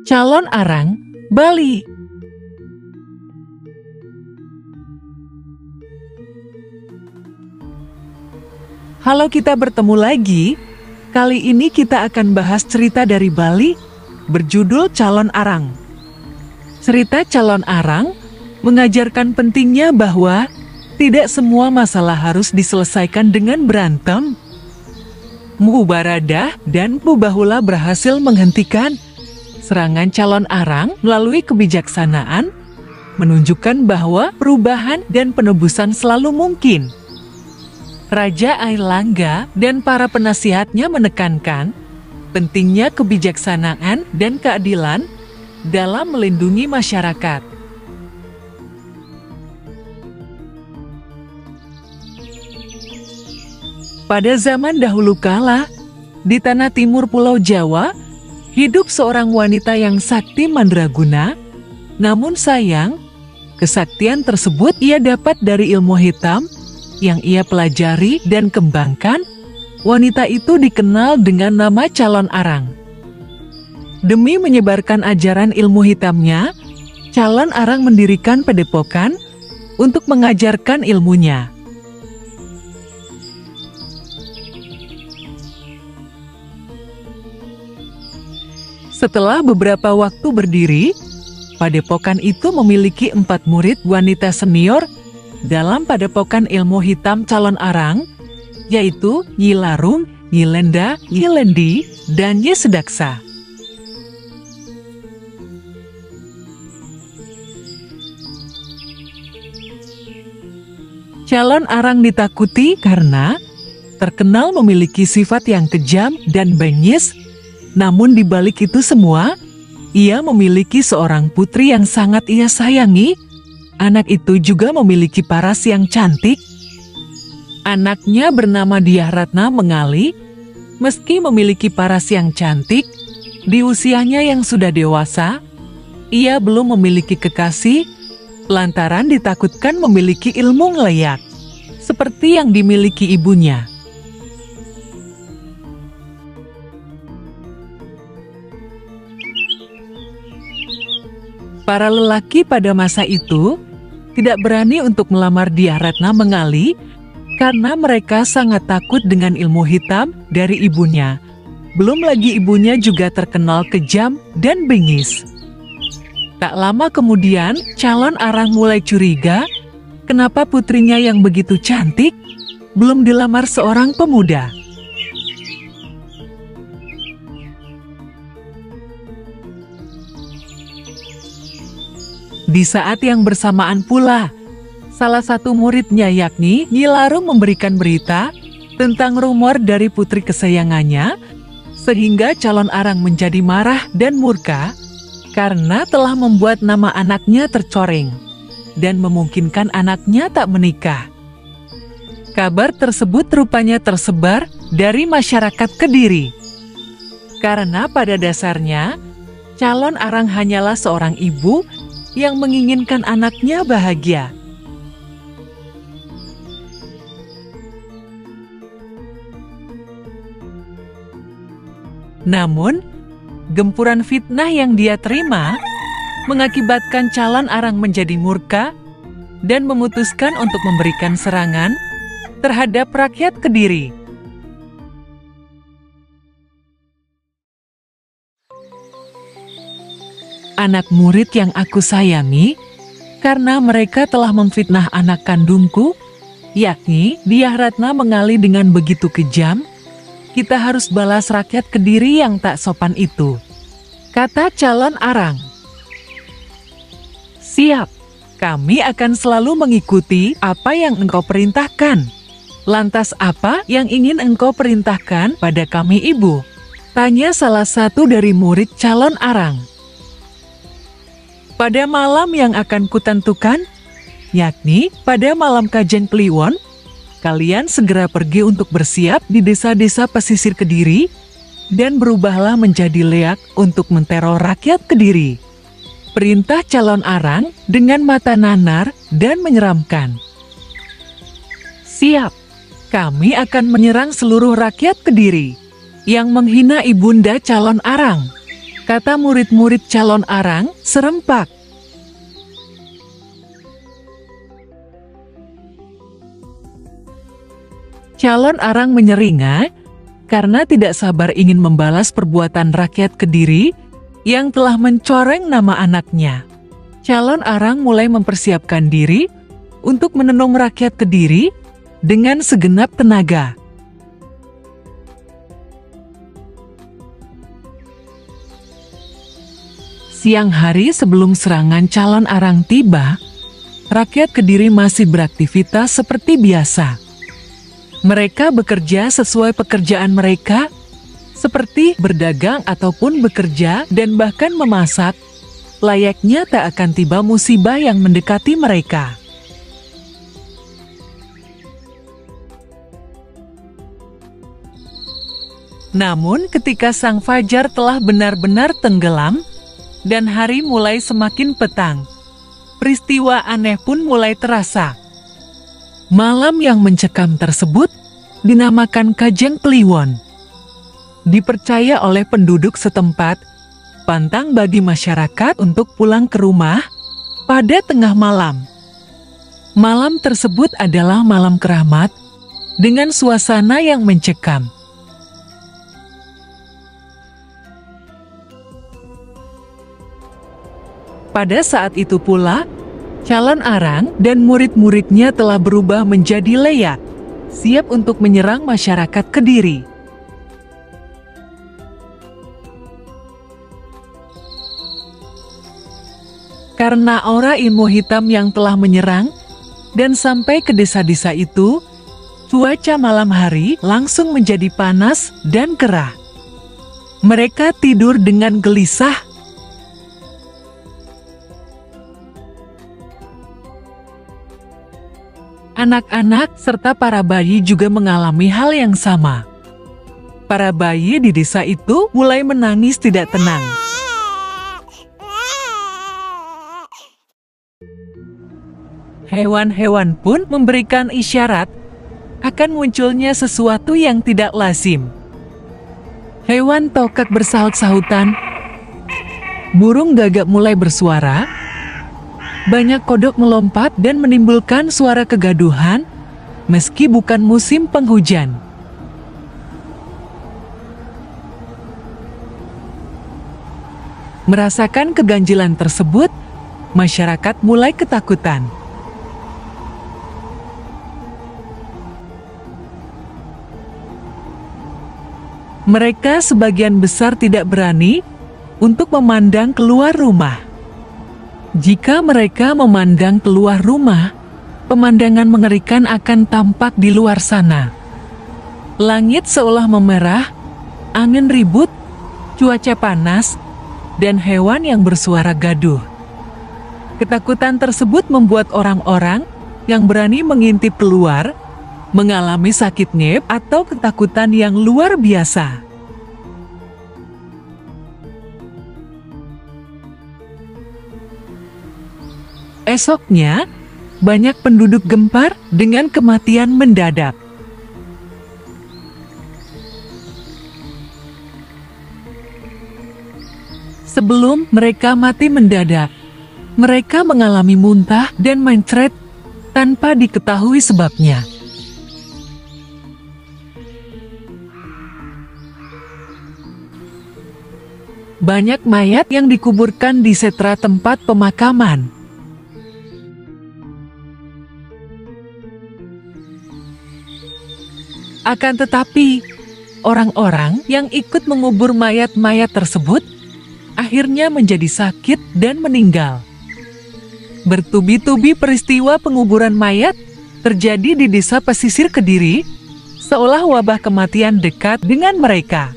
Calon Arang, Bali. Halo, kita bertemu lagi. Kali ini kita akan bahas cerita dari Bali berjudul Calon Arang. Cerita Calon Arang mengajarkan pentingnya bahwa tidak semua masalah harus diselesaikan dengan berantem. Mubaradah dan Mubahula berhasil menghentikan serangan Calon Arang melalui kebijaksanaan, menunjukkan bahwa perubahan dan penebusan selalu mungkin. Raja Airlangga dan para penasihatnya menekankan pentingnya kebijaksanaan dan keadilan dalam melindungi masyarakat. Pada zaman dahulu kala, di tanah timur Pulau Jawa, hidup seorang wanita yang sakti mandraguna. Namun sayang, kesaktian tersebut ia dapat dari ilmu hitam yang ia pelajari dan kembangkan. Wanita itu dikenal dengan nama Calon Arang. Demi menyebarkan ajaran ilmu hitamnya, Calon Arang mendirikan padepokan untuk mengajarkan ilmunya. Setelah beberapa waktu berdiri, padepokan itu memiliki 4 murid wanita senior dalam padepokan ilmu hitam Calon Arang, yaitu Nyi Larung, Nyi Lenda, Nyi Lendi, dan Nyi Sedaksa. Calon Arang ditakuti karena terkenal memiliki sifat yang kejam dan bengis. Namun di balik itu semua, ia memiliki seorang putri yang sangat ia sayangi. Anak itu juga memiliki paras yang cantik. Anaknya bernama Dyah Ratna Mengali. Meski memiliki paras yang cantik, di usianya yang sudah dewasa, ia belum memiliki kekasih, lantaran ditakutkan memiliki ilmu ngeleyak, seperti yang dimiliki ibunya. Para lelaki pada masa itu tidak berani untuk melamar Dyah Ratna Mengali karena mereka sangat takut dengan ilmu hitam dari ibunya. Belum lagi ibunya juga terkenal kejam dan bengis. Tak lama kemudian, Calon Arang mulai curiga kenapa putrinya yang begitu cantik belum dilamar seorang pemuda. Di saat yang bersamaan pula, salah satu muridnya yakni Nyi Larung memberikan berita tentang rumor dari putri kesayangannya, sehingga Calon Arang menjadi marah dan murka karena telah membuat nama anaknya tercoreng dan memungkinkan anaknya tak menikah. Kabar tersebut rupanya tersebar dari masyarakat Kediri. Karena pada dasarnya, Calon Arang hanyalah seorang ibu yang menginginkan anaknya bahagia. Namun, gempuran fitnah yang dia terima mengakibatkan Calon Arang menjadi murka dan memutuskan untuk memberikan serangan terhadap rakyat Kediri. Anak murid yang aku sayangi, karena mereka telah memfitnah anak kandungku, yakni Dyah Ratna Mengali dengan begitu kejam, kita harus balas rakyat Kediri yang tak sopan itu, kata Calon Arang. Siap, kami akan selalu mengikuti apa yang engkau perintahkan. Lantas apa yang ingin engkau perintahkan pada kami, Ibu? Tanya salah satu dari murid Calon Arang. Pada malam yang akan kutentukan, yakni pada malam Kajen Kliwon, kalian segera pergi untuk bersiap di desa-desa pesisir Kediri dan berubahlah menjadi leak untuk menteror rakyat Kediri. Perintah Calon Arang dengan mata nanar dan menyeramkan. Siap, Kami akan menyerang seluruh rakyat Kediri yang menghina ibunda calon Arang, kata murid-murid calon Arang serempak. Calon Arang menyeringai karena tidak sabar ingin membalas perbuatan rakyat Kediri yang telah mencoreng nama anaknya. Calon Arang mulai mempersiapkan diri untuk menenung rakyat Kediri dengan segenap tenaga. Siang hari sebelum serangan calon Arang tiba, rakyat Kediri masih beraktivitas seperti biasa. Mereka bekerja sesuai pekerjaan mereka, seperti berdagang ataupun bekerja dan bahkan memasak, layaknya tak akan tiba musibah yang mendekati mereka. Namun ketika sang fajar telah benar-benar tenggelam dan hari mulai semakin petang, peristiwa aneh pun mulai terasa. Malam yang mencekam tersebut dinamakan Kajang Kliwon. Dipercaya oleh penduduk setempat, pantang bagi masyarakat untuk pulang ke rumah pada tengah malam. Malam tersebut adalah malam keramat dengan suasana yang mencekam. Pada saat itu pula, calon Arang dan murid-muridnya telah berubah menjadi leak, siap untuk menyerang masyarakat Kediri. Karena aura ilmu hitam yang telah menyerang dan sampai ke desa-desa itu, cuaca malam hari langsung menjadi panas dan gerah. Mereka tidur dengan gelisah. Anak-anak serta para bayi juga mengalami hal yang sama. Para bayi di desa itu mulai menangis tidak tenang. Hewan-hewan pun memberikan isyarat akan munculnya sesuatu yang tidak lazim. Hewan tokek bersahut-sahutan, burung gagak mulai bersuara, banyak kodok melompat dan menimbulkan suara kegaduhan, meski bukan musim penghujan. Merasakan keganjilan tersebut, masyarakat mulai ketakutan. Mereka sebagian besar tidak berani untuk memandang keluar rumah. Jika mereka memandang keluar rumah, pemandangan mengerikan akan tampak di luar sana. Langit seolah memerah, angin ribut, cuaca panas, dan hewan yang bersuara gaduh. Ketakutan tersebut membuat orang-orang yang berani mengintip keluar mengalami sakit ngep atau ketakutan yang luar biasa. Esoknya, banyak penduduk gempar dengan kematian mendadak. Sebelum mereka mati mendadak, mereka mengalami muntah dan mencret tanpa diketahui sebabnya. Banyak mayat yang dikuburkan di setra tempat pemakaman. Akan tetapi, orang-orang yang ikut mengubur mayat-mayat tersebut akhirnya menjadi sakit dan meninggal. Bertubi-tubi peristiwa penguburan mayat terjadi di desa pesisir Kediri, seolah wabah kematian dekat dengan mereka.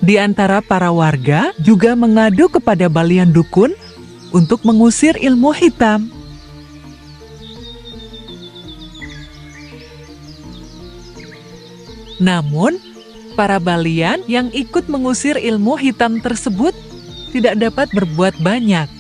Di antara para warga juga mengadu kepada Balian Dukun untuk mengusir ilmu hitam. Namun, para Balian yang ikut mengusir ilmu hitam tersebut tidak dapat berbuat banyak.